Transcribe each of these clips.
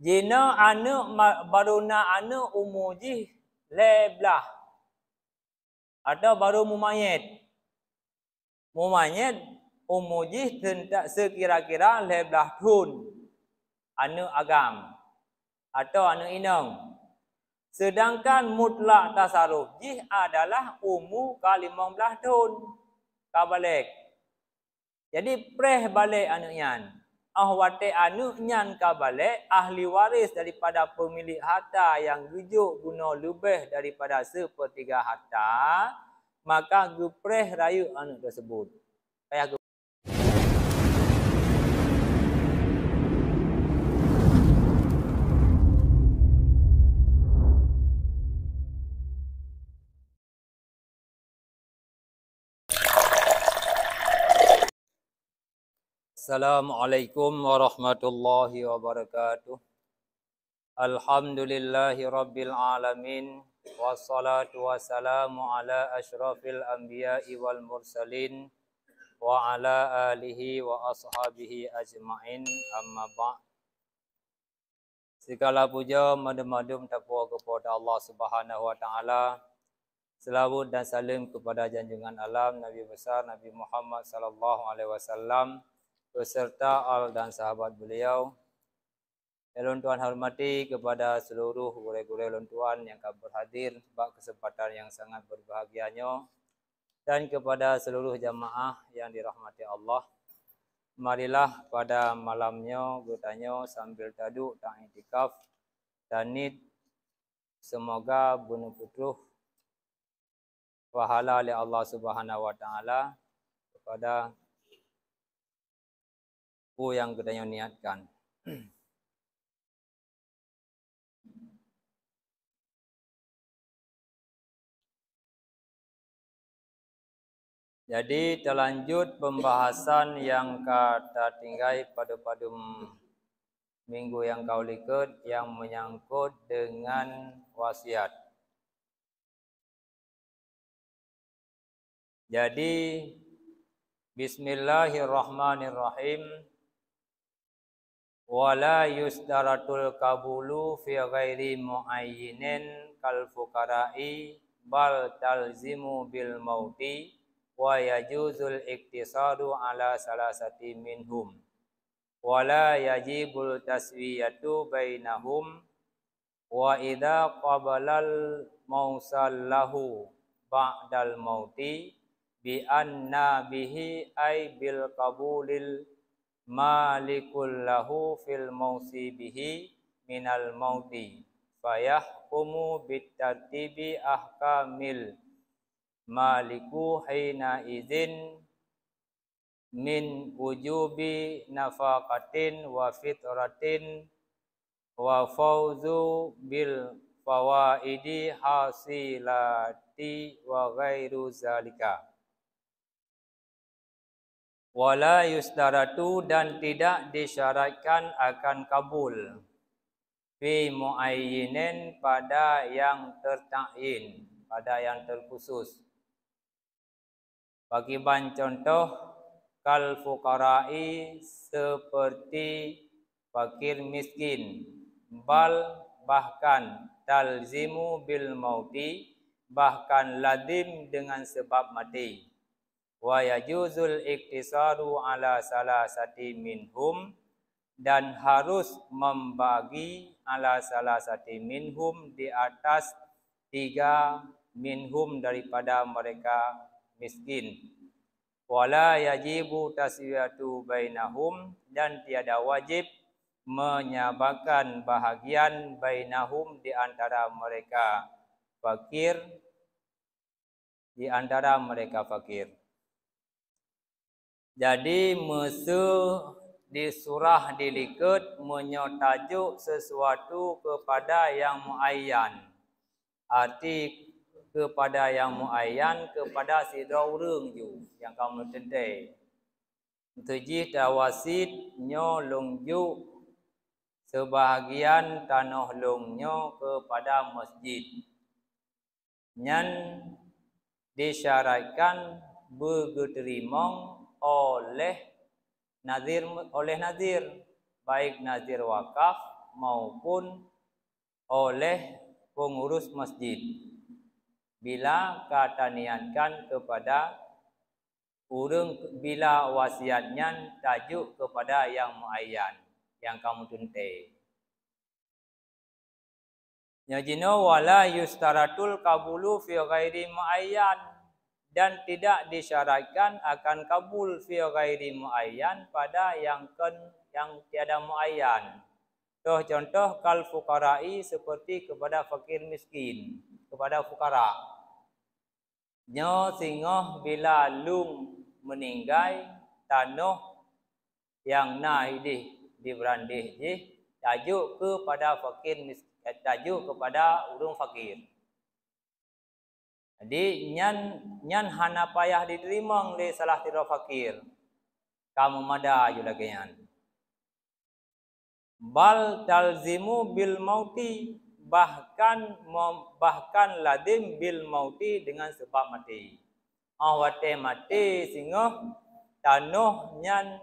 Jina anak baruna anak umur jih leblah. Atau baru mumayit. Mumayit umur jih tentak sekira-kira leblah tahun. Anak agam. Atau anak inang. Sedangkan mutlak tasarruf jih adalah umur ke 15 tahun. Kabalik. Jadi preh balik anak nyan. Ahwate anak nyan kabalik ahli waris daripada pemilik harta yang rujuk guna lebih daripada sepertiga harta, maka gepreh rayu anak tersebut. Kayak Assalamualaikum warahmatullahi wabarakatuh. Alhamdulillahi rabbil alamin. Wassalatu wassalamu ala asyrafil anbiya'i wal mursalin. Wa ala alihi wa ashabihi ajma'in. Amma ba'. Segala puja madum-madum takwa kepada Allah Subhanahu wa taala. Selawat dan salam kepada junjungan alam Nabi besar Nabi Muhammad sallallahu alaihi wasallam beserta al dan sahabat beliau. Yang Tuhan hormati kepada seluruh guru-guru Tuhan yang akan berhadir pada kesempatan yang sangat berbahagianya, dan kepada seluruh jamaah yang dirahmati Allah. Marilah pada malamnya bertanya sambil taduk dan iktikaf dan semoga bunuh putruh pahala oleh Allah Subhanahu wa taala kepada yang kita niatkan. Jadi terlanjut pembahasan yang kita tinggai pada minggu yang kau likut yang menyangkut dengan wasiat. Jadi bismillahirrahmanirrahim. Wala yusdaratul kabulu fi ghairi muayyinin kal fuqara'i bal talzimu bil mauti wa yajuzul iktisadu ala salasati minhum wala yajibul taswiyatu bainahum wa idza qabalal mausallahu ba'dal mauti bi anna bihi ay bil qabulil malikul lahu fil mausi bihi minal mauti fayahkumu bitartibi ahkamil maliku hina izin min wujubi nafaqatin wa fitratin wa fauzu bil fawaidi hasilati wa ghairu zalika. Wala yusdaratu dan tidak disyaratkan akan kabul fi muayyinin pada yang tertakyin, pada yang terkhusus. Bagi contoh kal fuqara'i seperti fakir miskin, bal bahkan talzimu bil mauti bahkan lazim dengan sebab mati. Wa yajuzul iktisaru ala salasati minhum dan harus membagi ala salasati minhum di atas 3 minhum daripada mereka miskin. Wala yajibu taswiyatu bainahum dan tiada wajib menyabakan bahagian bainahum di antara mereka fakir, Jadi di surah dilikut menyotajuk sesuatu kepada yang muayyan. Arti kepada yang muayyan kepada sidra urang ju yang kamu tendai. Tujih tawasid nyo lungju sebahagian tanah lungnyo kepada masjid. Nyan disyaratkan bergeterimong oleh nazir baik nazir wakaf maupun oleh pengurus masjid bila kata niatkan kepada urang, bila wasiatnya tajuk kepada yang muayyan yang kamu tunte. Yajino wala yustaratul kabulu fi ghairi muayyan, dan tidak disyaratkan akan kabul fi ghairi muayyan pada yang tiada muayyan. Contoh kal fuqara'i, seperti kepada fakir miskin, kepada fukara. Nyo singoh bila lung meninggai tanah yang na hidih diberandih je tajuk kepada fakir miskin, tajuk kepada urang fakir. Jadi nyan hana payah diterima oleh salah tira fakir. Kamu mada ju lagi nyan. Bal talzimu bil mauti, bahkan ladim bil mauti, dengan sebab mati. Awate mati singoh tanuh nyan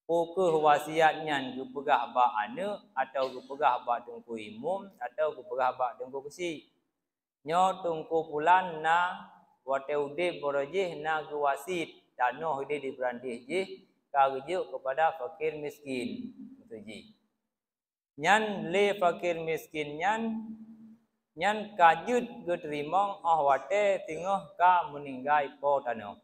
pukul wasiat nyan gu pegah ba ane atau gu pegah ba tungku imum atau gu pegah ba tungku kesi. Nyo tungku pulan na wate ude borojih na gu wasit tanuh ide diberandih jih karujuk kepada fakir miskin. Ji. Nyan le fakir miskin nyan kajut ge terimong wate tingoh ka meninggai po tanuh.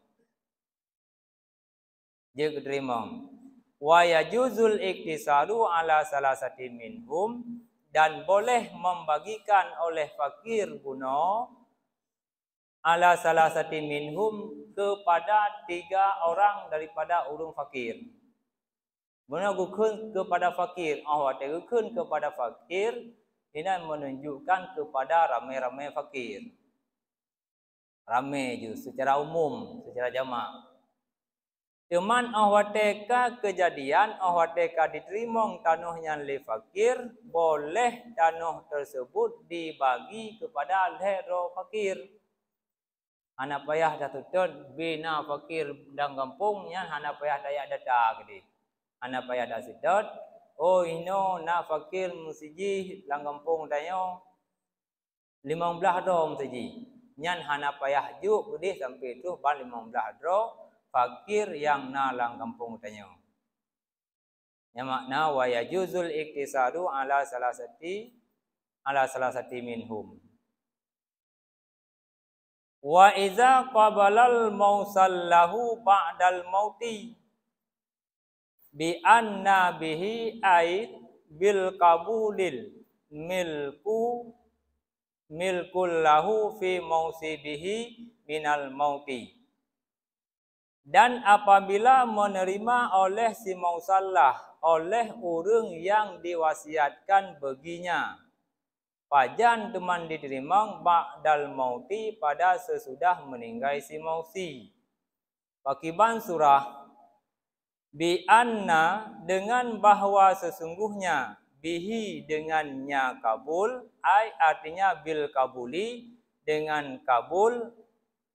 Je ge terimong. Wa yajuzul iktisaru ala salasati minhum, dan boleh membagikan oleh fakir guna ala salasati minhum kepada 3 orang daripada urang fakir. Mana gukun kepada fakir, awak gukun kepada fakir, ini menunjukkan kepada ramai-ramai fakir. Ramai je secara umum, secara jamak. Cuman awateka kejadian, awateka diterima tanahnya oleh fakir, boleh tanah tersebut dibagi kepada lehro fakir. Anak payah dah tutut bina fakir dan kampungnya, anak payah daya data gede. Anak payah dah sedot, oh ino na fakir musiji lang kampung dayo 15 dom saji. Nyan anak payah juk gede sampai tu ban 15 dom. Fakir yang nalang kampung tanya. Yang makna wa yajuzul iktisadu ala salasati minhum. Wa iza qabalal mausallahu ba'dal mauti bi anna bihi ait bil qabulil milkul lahu fi mausibihi minal mauti. Dan apabila menerima oleh si mausallah, oleh urang yang diwasiatkan baginya, pajan teman diterima ba'dal mauti, pada sesudah meninggal si mausi. Pakiban surah bi anna, dengan bahwa sesungguhnya, bihi dengannya kabul, ai artinya bil kabuli, dengan kabul,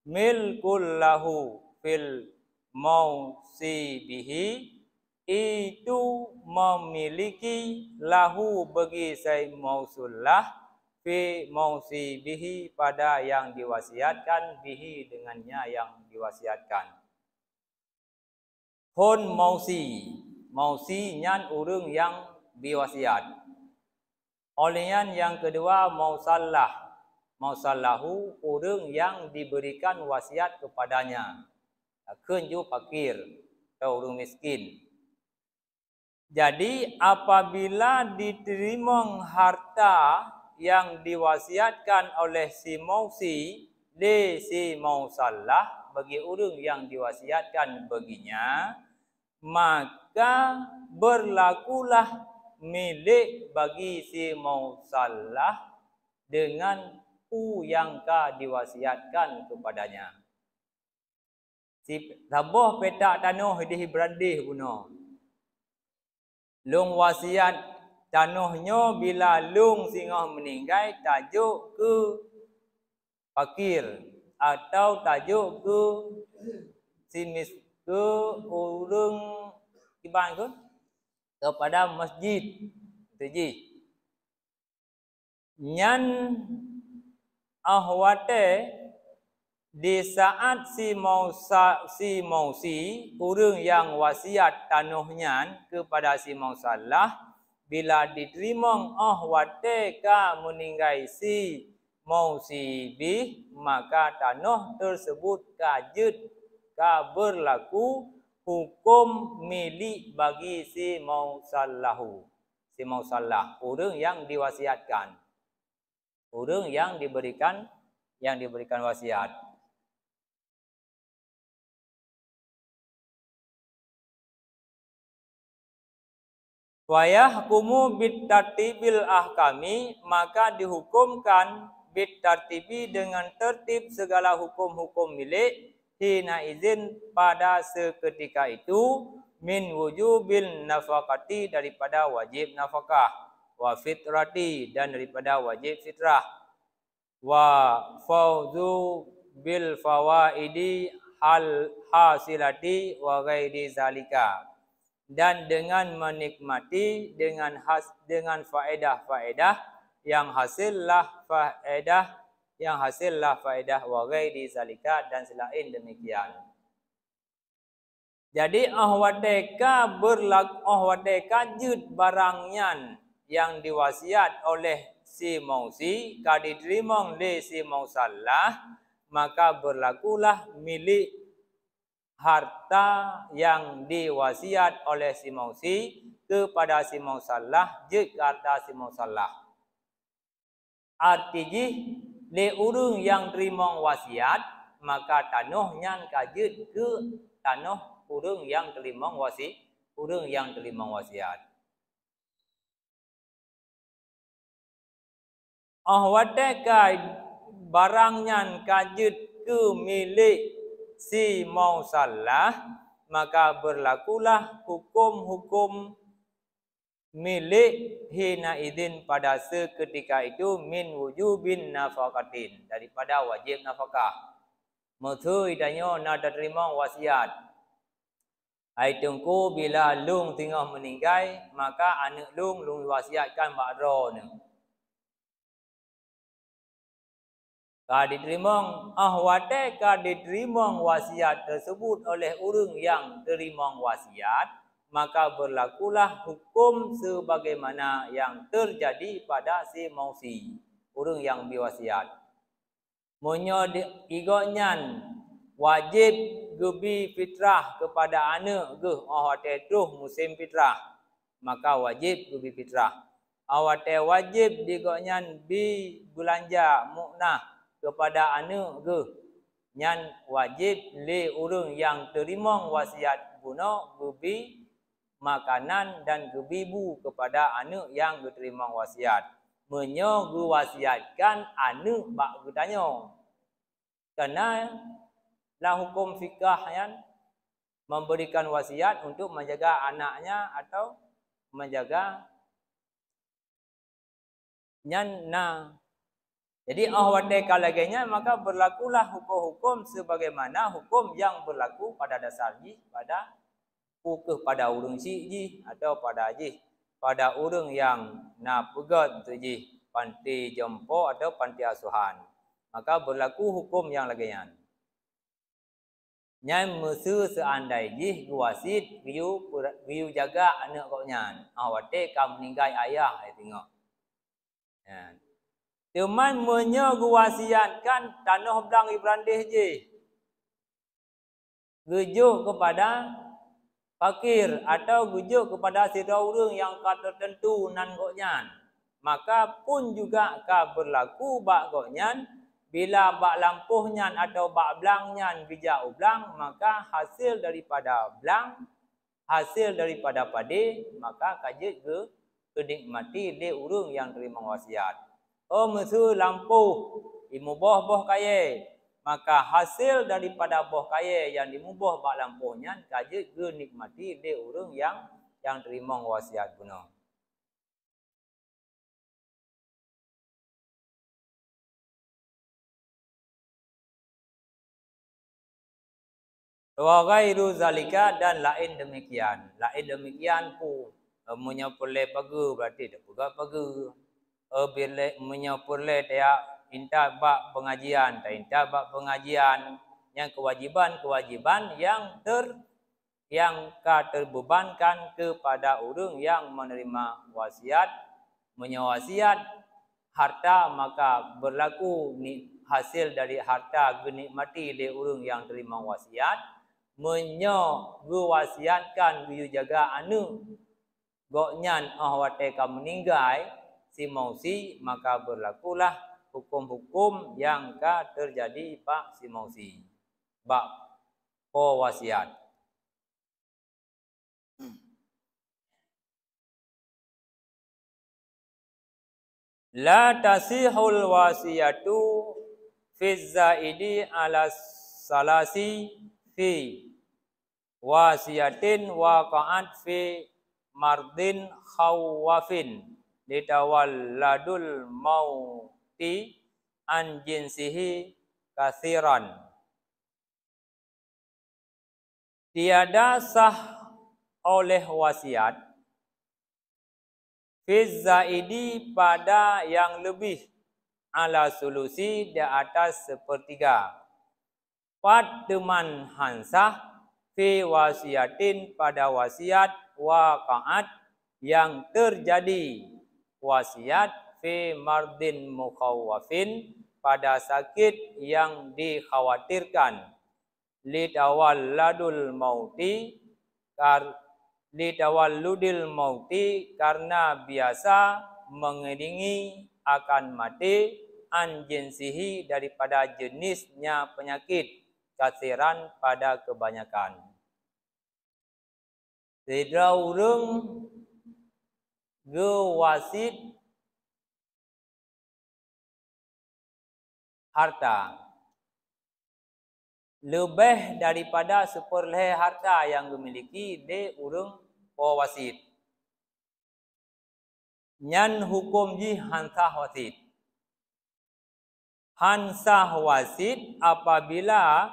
milkul lahu fil mausi bihi, itu memiliki lahu bagi say mausullah fi mausi bihi, pada yang diwasiatkan, bihi dengannya yang diwasiatkan. Hon mausi nyan urang yang diwasiat. Olehnya yang kedua mausallahu urang yang diberikan wasiat kepadanya. Kenju fakir atau orang miskin. Jadi apabila diterima harta yang diwasiatkan oleh si mausi li si mausallah bagi orang yang diwasiatkan baginya, maka berlakulah milik bagi si mausallah dengan yang diwasiatkan kepadanya. Si tabuh petak tanah di berandih guna. Lung wasiat tanahnya bila lung singoh meninggal tajuk ke fakir atau tajuk ke simis ke urang iban ke kepada masjid Tuji. Nyan ahwate di saat si mausi urang yang wasiat tanuhnyan kepada si mausalah, bila diterima ahwate ka meninggai si mausi bih, maka tanah tersebut kajut ka berlaku hukum milik bagi si mausallahu. Si mausalah, urang yang diwasiatkan. Urang yang diberikan wasiat. Wa yahkumu bitartibil ahkami, maka dihukumkan bitartibi dengan tertib segala hukum-hukum milik hina izin pada seketika itu min wujubil nafaqati daripada wajib nafkah, wa fitrati dan daripada wajib fitrah, wa fauzu bil fawaidi hal hasilati wa ghairi zalika, dan dengan menikmati dengan faedah-faedah yang hasillah faedah wa ghairi zalika, dan selain demikian. Jadi ahwadeka jud barangnya yang diwasiat oleh si mausi ka diterima oleh si mausalah, maka berlakulah milik harta yang diwasiat oleh si mausi kepada si mausalah je kata si mausalah. Artinya le urang yang terima wasiat, maka tanahnya kajut ke tanah urang yang terima wasiat. Ahwate ka barangnya kajut ke milik si mausalah, maka berlakulah hukum-hukum milik hina idin pada seketika itu min wujubin nafaqatin daripada wajib nafkah. Muthu idanyo nak terima wasiat. Ai tengku bila lung tengah meninggal, maka anak lung wasiatkan bakro ni. Ka diterima ahwate ka diterima wasiat tersebut oleh urang yang terima wasiat, maka berlakulah hukum sebagaimana yang terjadi pada si mausi, urang yang biwasiat. Monyo igonyan wajib gebi fitrah kepada anak ge ahwate truh musim fitrah, maka wajib gebi fitrah. Ahwate wajib digonyan bi belanja muknah kepada anak ge, nyan wajib le urang yang terima wasiat guna gebi makanan dan gebibu kepada anak yang diterima wasiat. Menyo gewasiatkan anak bak bertanya. Karena lah hukum fikah yang memberikan wasiat untuk menjaga anaknya atau menjaga nyan na. Jadi ahwate kalagenya, maka berlakulah hukum-hukum sebagaimana hukum yang berlaku pada dasarnya pada pada urang si ji atau pada urang yang na pegat tu ji panti jompo atau panti asuhan, maka berlaku hukum yang lagian. Nyai musuh seandai ji guasit giu jaga anak kau nyan ahwate kam meninggal ayah ai tengok. Ya. Cuman menyo guwasiatkan tanah belang ibrandih je. Gejuk kepada fakir atau gejuk kepada sira urang yang ka tertentu nan goknyan. Maka pun juga ka berlaku bak goknyan bila bak lampuhnyan atau bak belangnyan bijak ublang, maka hasil daripada belang, hasil daripada pade, maka kajet ke kenikmati de urang yang terima wasiat. Oh musuh lampuh dimubah boh kaya, maka hasil daripada boh kaya yang dimubah bak lampuhnya kajet ke nikmati de urang yang terima wasiat guna. Wa ghairu zalika, dan lain demikian. Lain demikian pun Menyapulai pagu berarti dah pegang pagu. Bila menyapulai dia inta bab pengajian, tak inta bab pengajian. Yang kewajiban yang terbebankan kepada orang yang menerima wasiat, menyawasiat harta, maka berlaku hasil dari harta genikmati oleh orang yang terima wasiat, wasiatkan biu jaga anu goknyan ahwate ka meninggal si mausi, maka berlakulah hukum-hukum yang ka terjadi pak si mausi bab wasiat. La tasihul wasiyatu fi zaidi ala salasi fi wasiyatin waqa'at fi mardin khawafin litawalladul mauti an jinsihi kathiran. Tiada sah oleh wasiat fi zaidi pada yang lebih ala sulusi di atas sepertiga. Pad teman hansah fi wasiatin pada wasiat waqa'at yang terjadi wasiat fi mardin mukhawafin pada sakit yang dikhawatirkan litawalladul mauti litawalludil mauti karena biasa mengiringi akan mati an jinsihi daripada jenisnya penyakit kasiran pada kebanyakan. Tidak urang gewasit harta lebih daripada seperleh harta yang dimiliki de urang wasit. Nyan hukum ji hansah wasit. Hansah wasit apabila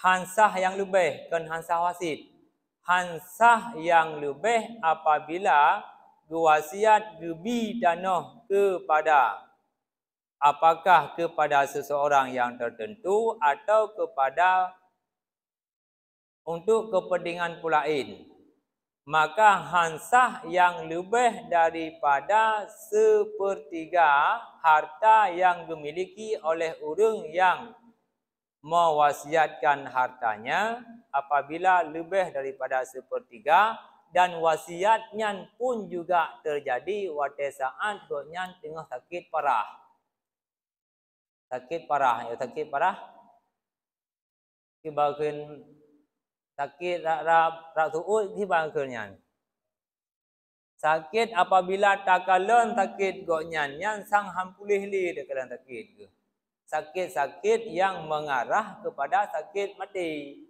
hansah yang lebih kan hansah wasit. Hansah yang lebih apabila wasiat gebi tanah kepada apakah kepada seseorang yang tertentu atau kepada untuk kepentingan pulain. Maka hansah yang lebih daripada sepertiga harta yang dimiliki oleh orang yang mewasiatkan hartanya apabila lebih daripada sepertiga dan wasiatnya pun juga terjadi pada saat goknya tengah sakit parah. Sakit parah, ya sakit parah. Kibakeun sakit rak tuut kibakeunnya. Sakit apabila takalan sakit goknya yang sang hampulih li dekalan sakit ke. Sakit-sakit yang mengarah kepada sakit mati.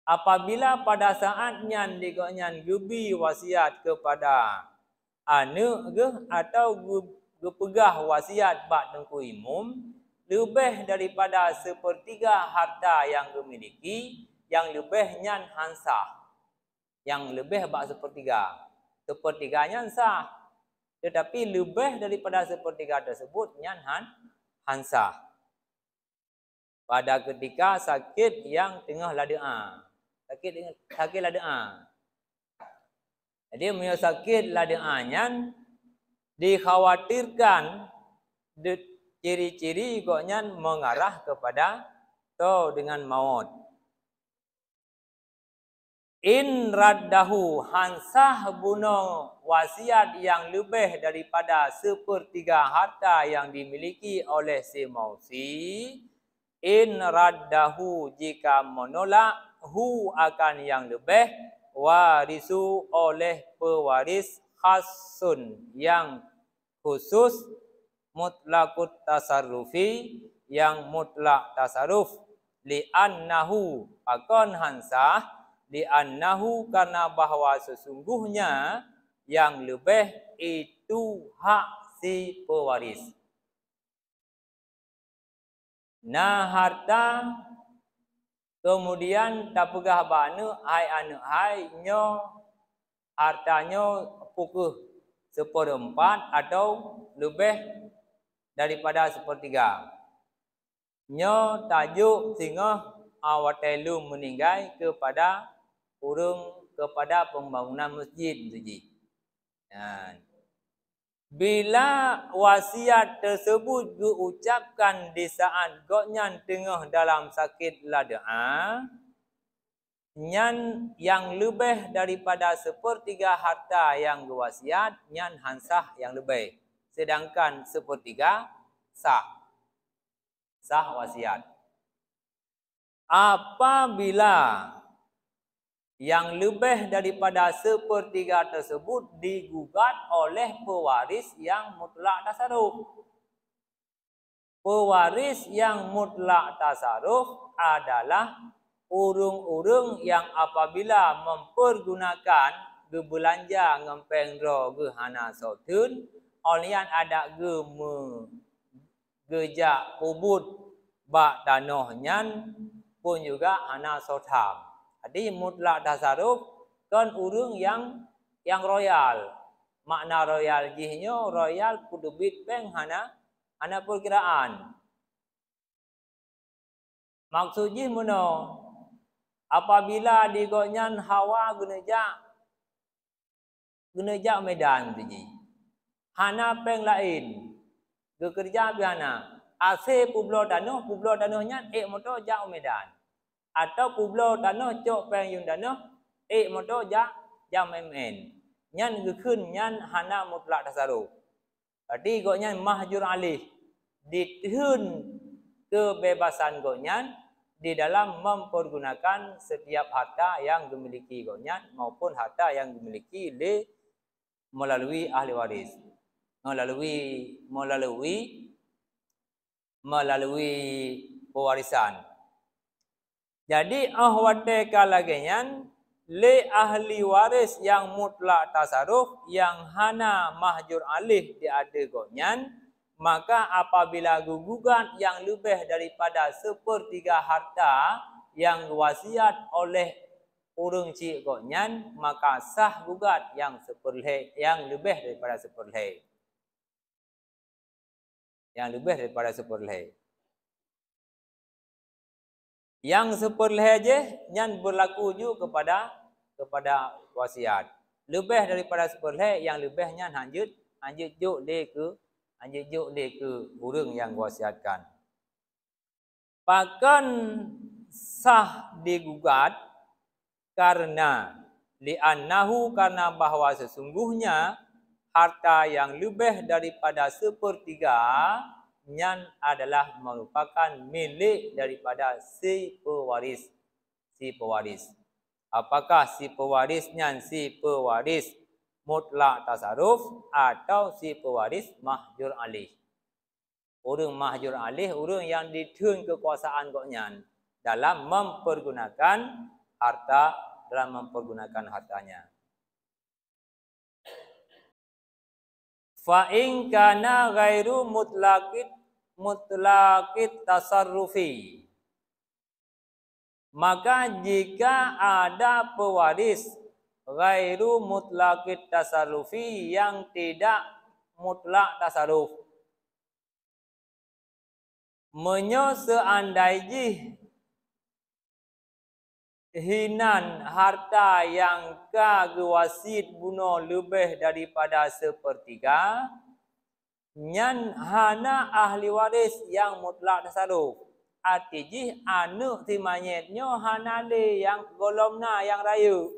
Apabila pada saatnya digoknya gebi wasiat kepada anak ke atau gepegah wasiat bak tengku imum lebih daripada sepertiga harta yang dimiliki, yang lebih nyan hansah. Yang lebih bak sepertiga. Sepertiganya sah. Tetapi lebih daripada sepertiga tersebut nyan hansah. Pada ketika sakit yang tengah ladea. Sakit ladea. Jadi punya sakit ladeannya dikhawatirkan ciri-ciri koknya mengarah kepada dengan maut. In raddahu hansah bunuh wasiat yang lebih daripada sepertiga harta yang dimiliki oleh si mausi. In raddahu jika menolak hu akan yang lebih warisu oleh pewaris khasun yang khusus mutlakut tasarrufi yang mutlak tasarruf li'annahu akan hansah li'annahu karena bahwa sesungguhnya yang lebih itu hak si pewaris. Nah harta kemudian tak pegah banu hai anu hai nyo hartanya pukul 1/4 atau lebih daripada 1/3. Nyo tajuk sehingga awatelu meninggal kepada pembangunan masjid tuji. Bila wasiat tersebut diucapkan di saat goknyan tengah dalam sakit ladaan, nyan yang lebih daripada 1/3 harta yang diwasiat, nyan hansah yang lebih. Sedangkan 1/3 sah wasiat. Apabila yang lebih daripada 1/3 tersebut digugat oleh pewaris yang mutlak tasarruf. Pewaris yang mutlak tasarruf adalah urung-urung yang apabila mempergunakan belanja ngempeng ro ge hana sotun, olian ada ge gejak ubud bak tanah nyan pun juga hana sotham. Jadi mutlak tasarruf kan urung yang royal. Makna royal jihnyo royal kudubit peng hana perkiraan. Maksud jih mono apabila digonyan hawa geneja medan tuji. Hana peng lain. Bekerja biana. Ase publo danohnya moto jak medan. Atau publo danoh cok peng yun danoh moto jak memen. Nyan gekun nyan hana mutlak tasarruf. Berarti goknyan mahjur alih. Ditihun kebebasan goknyan di dalam mempergunakan setiap harta yang dimiliki goknyan maupun harta yang dimiliki melalui ahli waris. Melalui pewarisan. Jadi ahwate kalagenyan le ahli waris yang mutlak tasarruf yang hana mahjur alih diada gonyan, maka apabila gugat yang lebih daripada 1/3 harta yang wasiat oleh urung cik gonyan, maka sah gugat yang lebih daripada 1/3. Yang lebih daripada 1/3. Yang 1/3 je nyan berlaku juga kepada wasiat. Lebih daripada 1/3 yang lebihnya lanjut juk le ke urang yang wasiatkan. Bahkan sah digugat karena bahwa sesungguhnya harta yang lebih daripada 1/3 nyan adalah merupakan milik daripada si pewaris. Apakah si pewaris nyan si pewaris mutlak tasarruf atau si pewaris mahjur alih. Urang mahjur alih, urang yang ditun kekuasaan goknyan dalam mempergunakan hartanya. Fa in kana ghairu mutlaqit tasarrufi. Maka jika ada pewaris ghairu mutlaqit tasarrufi yang tidak mutlak tasarruf, menyo seandainya hinan harta yang wasit buno lebih daripada 1/3, nyan hana ahli waris yang mutlak tasarruf. Artinya anak si manyetnyo hana le yang golomna yang rayu.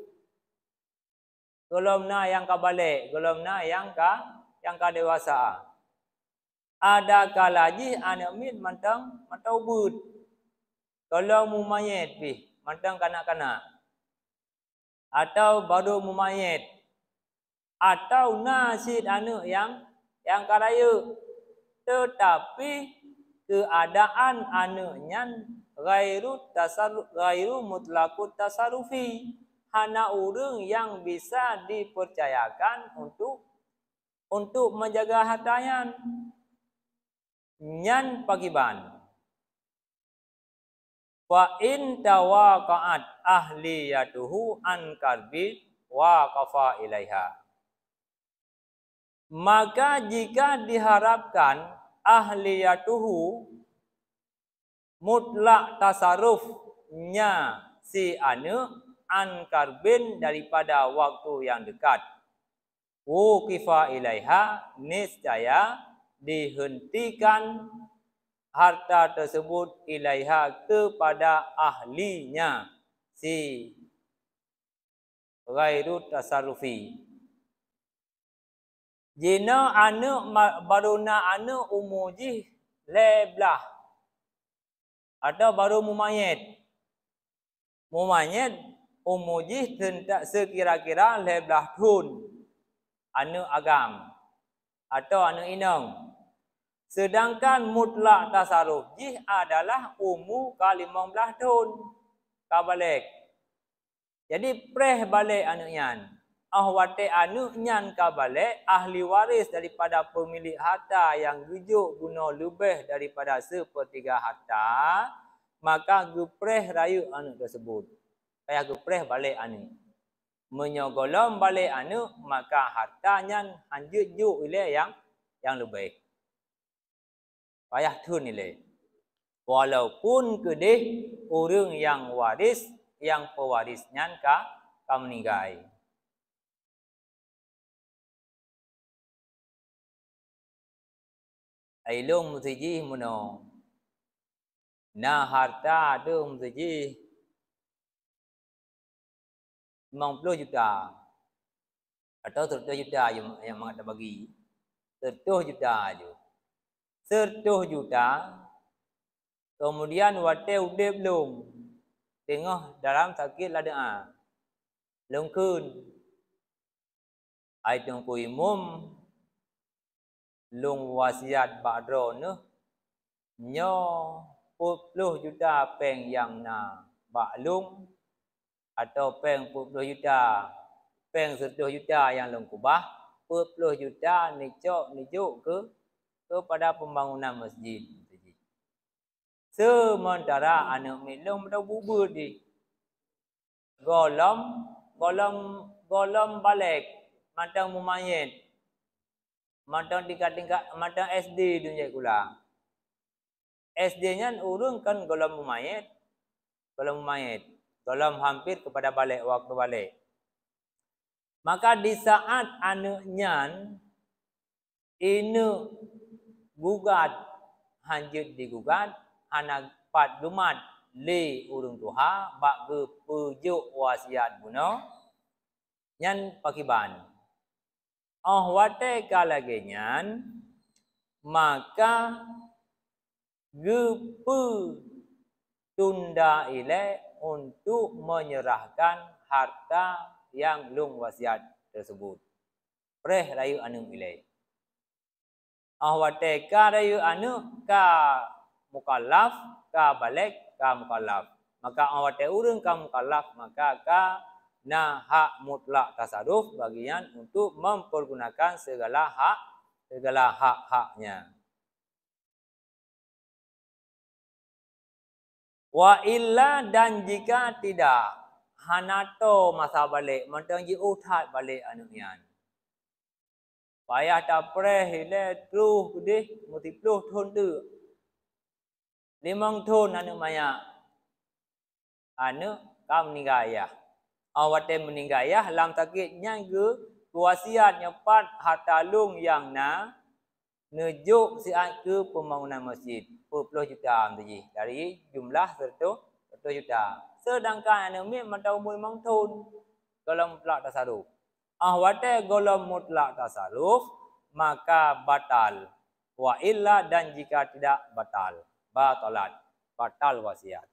Golomna yang kabalik, golomna yang dewasa. Ada kalaji anak mit mantang bud. Kalau mu manyet pi mantang kanak-kanak. Atau baru mumayit. Atau nasid anak yang karayu. Tetapi keadaan anaknya ghairu mutlaqut tasarrufi. Hana urang yang bisa dipercayakan untuk menjaga hartanya. Nyan pagiban. Fa in tawaqa'at ahliyatuhu an karbi waqafa ilaiha. Maka jika diharapkan ahliyatuhu mutlak tasarrufnya si anu an karbin daripada waktu yang dekat, wuqifa ilaiha niscaya dihentikan harta tersebut ilaiha kepada ahlinya si ghairu tasarrufi. Jina anu baruna anu umuji leblah atau baru mumayit. Mumayit umuji tentak sekira-kira leblah tun anu agam atau anu inang. Sedangkan mutlak tasarruf jih adalah umur ka 15 tahun kabalik. Jadi preh balik anu nyan. Ahwate anu nyan kabalik ahli waris daripada pemilik harta yang rujuk guna lebih daripada sepertiga harta, maka gepreh rayu anu tersebut. Payah gepreh balik anu. Menyogolom balik anu, maka hartanya hanjut juk ile yang lebih. Payah tun nilai. Walaupun kedih orang yang waris, yang pewarisnya ka meninggal. Ailung musiji muno. Na harta tu musiji 90 juta. Atau 100 juta yang mengata bagi. 100 juta aja. 100 juta. Kemudian wate udah belum. Tengok dalam sakit lada. Lungkun. Ai tungku imum. Lung wasiat bakdro ne. Nyo 40 juta peng yang na baklung. Atau peng 40 juta. Peng 100 juta yang lung kubah. 40 juta nijuk kepada pembangunan masjid. Sementara anak milung dah bubur di golom balik matang mumayit matang tingkat matang SD dunia kula. SD-nya urung kan golom mumayit golom hampir kepada balik waktu balik. Maka di saat anaknya ini gugat hanjut digugat anak pat lumat li urung tuha bak ge pujuk wasiat guna nyan pakiban wate kalagenyan maka gepu tunda ile untuk menyerahkan harta yang lung wasiat tersebut preh rayu anu ile wate ka rayu anu ka mukallaf ka balik ka mukallaf maka awate urang ka mukallaf maka ka na hak mutlak tasarruf bagian untuk mempergunakan segala hak-haknya. Wa illa dan jika tidak hanato masa balik mentang ji uthat balik anu yan. Payah ta preh ile truh gede multipluh thon tu 5 tahun anu maya anu ka meninggal ayah awate meninggal ayah lam takitnya ge wasiat nyepat harta lung yang na nejuk siat ke pembangunan masjid 40 juta tadi dari jumlah 100 juta sedangkan anu mi mata umur 5 tahun golong mutlak tasarruf awate golong mutlak tasarruf maka batal wa illa dan jika tidak batal batal wasiat.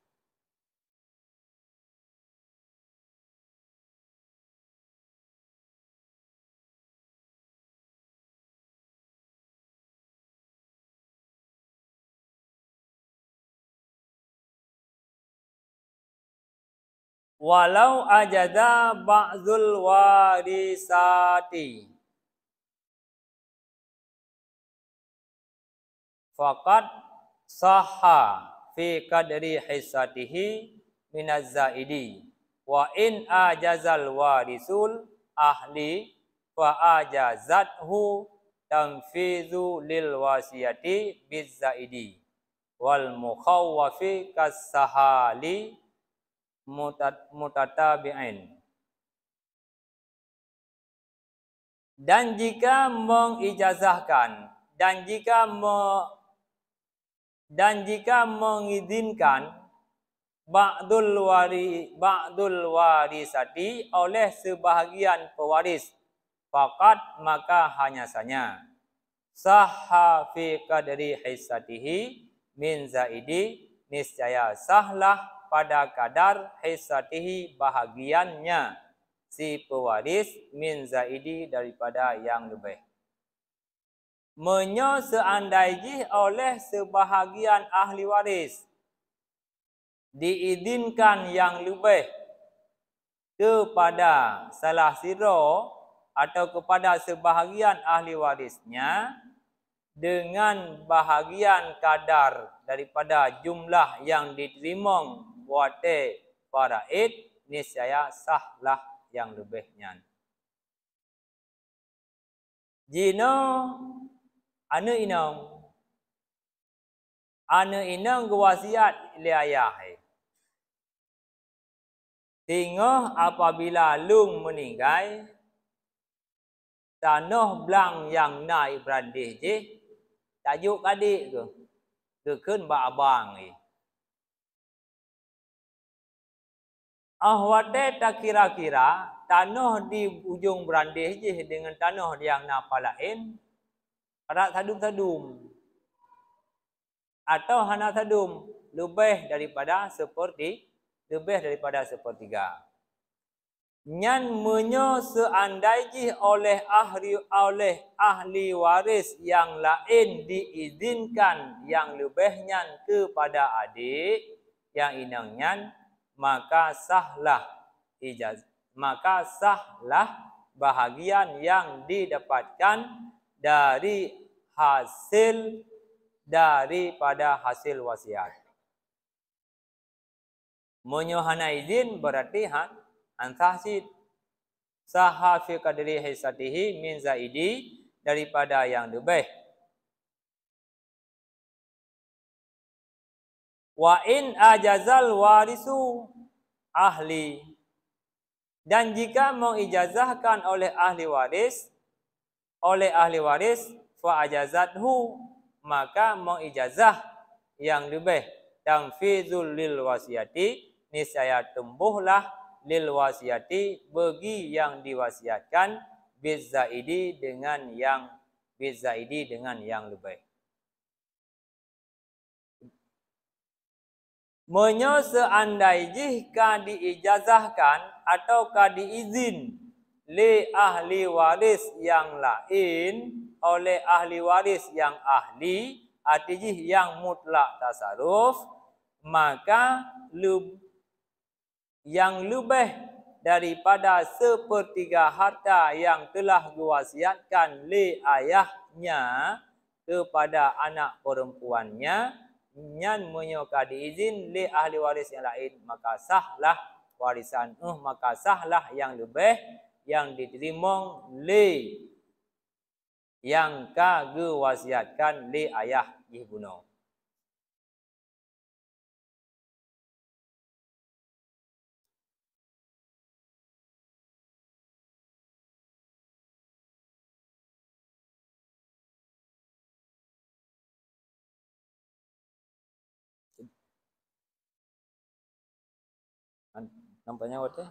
Walau ajada ba'zul warisati faqad sahha fi qadri hissatihi minaz zaidi wa in ajazal warisul ahli fa ajazathu tanfizu lil wasiyati bizzaidi wal mukhawwafi kasahali mutatabi'in. Dan jika mengijazahkan dan jika mengizinkan ba'dul warisati oleh sebahagian pewaris, faqat maka hanya saja sahha fi qadri hissatihi min zaidi, niscaya sahlah pada kadar hissatihi bahagiannya si pewaris min zaidi daripada yang lebih. Seandainya oleh sebahagian ahli waris diizinkan yang lebih kepada salah sira atau kepada sebahagian ahli warisnya dengan bahagian kadar daripada jumlah yang diterima wate faraid, niscaya sahlah yang lebihnya. Jino ane inang wasiat li ayah. Tengah apabila lung meninggal, tanah belang yang naik berandih je, tajuk adik ke? Kekun ba abang ni. Ahwate tak kira-kira tanah di ujung berandih je dengan tanah yang napalain, ada sadum-sadum. Atau hana sadum lebih daripada sepertiga. Nyan seandainya oleh ahli waris yang lain diizinkan yang lebihnya kepada adik yang inangnya, maka sahlah bahagian yang didapatkan daripada hasil wasiat. Menyohana izin berarti antahsid sahha fi qadri hissatihi min zaidi, daripada yang lebih. Wa in ajazal warisu ahli, dan jika mengijazahkan oleh ahli waris fa ajazathu, maka mengijazah yang lebih tanfizul lil wasiyati, niscaya tumbuhlah lil wasiyati bagi yang diwasiatkan bizzaidi dengan yang lebih. Seandainya diijazahkan atau diizin li ahli waris yang lain oleh ahli waris yang ahli, artinya yang mutlak tasarruf, maka yang lebih daripada sepertiga harta yang telah diwasiatkan li ayahnya kepada anak perempuannya, nyan menyoka diizin li ahli waris yang lain, maka sahlah warisan maka sahlah yang lebih yang diterima li yang kagewasiatkan li ayah ibuno. Nampaknya waktu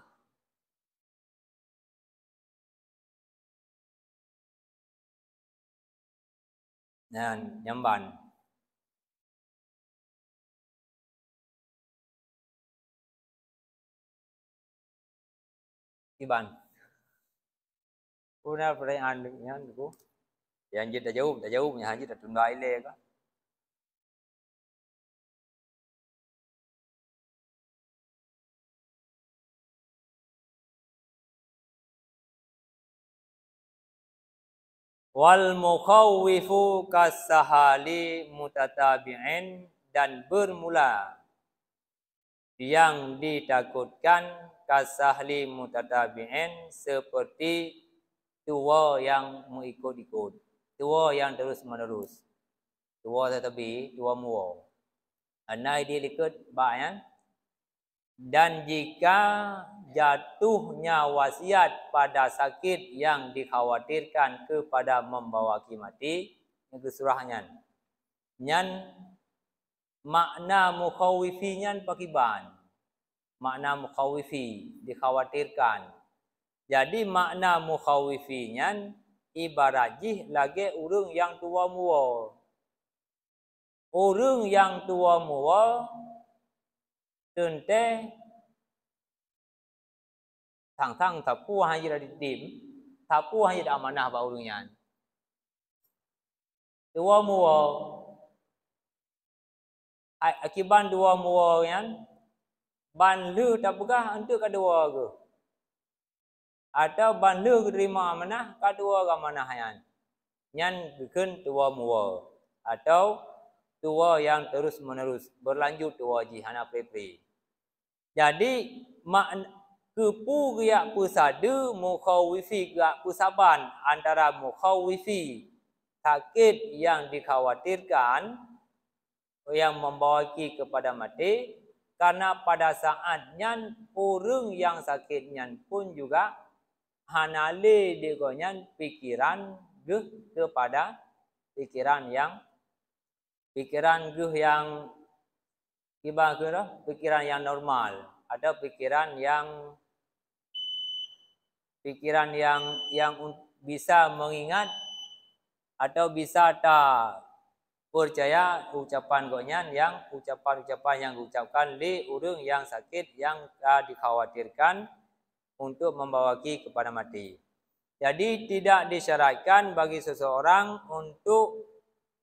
dan nyamban. Iban. Una pertanyaan dengan aku. Yang dia dah jawab, yang haji dah tunda ile ke? Wal mukhawwifu kasahali mutatabi'in, dan bermula yang ditakutkan kasahli mutatabi'in, seperti tua yang mengikut-ikut, tua yang terus menerus, tua tetapi tua mua. Anai dia ikut bayan. Dan jika jatuhnya wasiat pada sakit yang dikhawatirkan kepada membawa mati, itu surahnya. Nyan makna mukhawifi nyan pakiban. Makna mukhawifi dikhawatirkan. Jadi makna mukhawifi nyan ibaratih lagi urang yang tua mua. Urang yang tua mua tente tang tapu hanya di tim, tapu hanya amanah ba urangnya. Tua mua akibat dua mua yan ban lu tak begah untuk kedua ke. Atau ban lu terima amanah kedua ke amanah yan. Yan bikin tua mua atau tua yang terus menerus berlanjut tua jihana prepri. Jadi kepu giak pusada mukhawifi giak pusaban antara mukhawifi sakit yang dikhawatirkan yang membawa kepada mati, karena pada saatnya orang yang sakitnya pun juga hanale degonya pikiran kepada pikiran yang pikiran yang normal, ada pikiran yang bisa mengingat atau bisa tak percaya ucapan gonyan yang ucapan-ucapan yang diucapkan oleh orang yang sakit yang dikhawatirkan untuk membawa kepada mati. Jadi tidak disyaratkan bagi seseorang untuk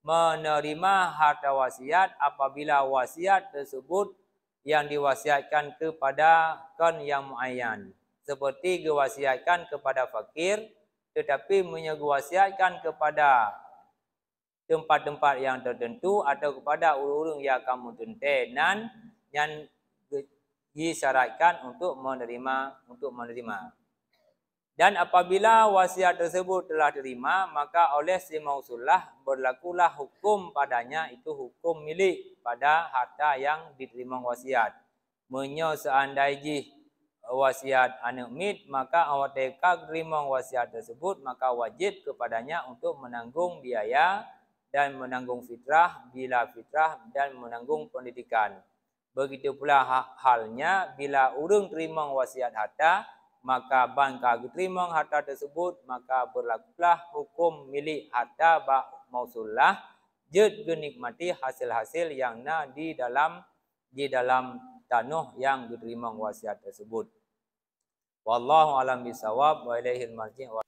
menerima harta wasiat apabila wasiat tersebut yang diwasiatkan kepada kon yang muayyan. Seperti diwasiatkan kepada fakir, tetapi menyewasiatkan kepada tempat-tempat yang tertentu atau kepada orang-orang yang kamu tentenan yang disyaratkan untuk menerima. Dan apabila wasiat tersebut telah diterima, maka oleh si mausulah berlakulah hukum padanya, itu hukum milik pada harta yang diterima wasiat. Menyo seandainya wasiat anak mit, maka awak teka terima wasiat tersebut, maka wajib kepadanya untuk menanggung biaya dan menanggung fitrah bila fitrah dan menanggung pendidikan. Begitu pula halnya bila orang terima wasiat harta, maka bangka terima harta tersebut, maka berlakulah hukum milik harta mausulah jed genikmati hasil-hasil yang di dalam tanah yang diterima wasiat tersebut. Wallahu alam bisawab wa ilaihil marji' wa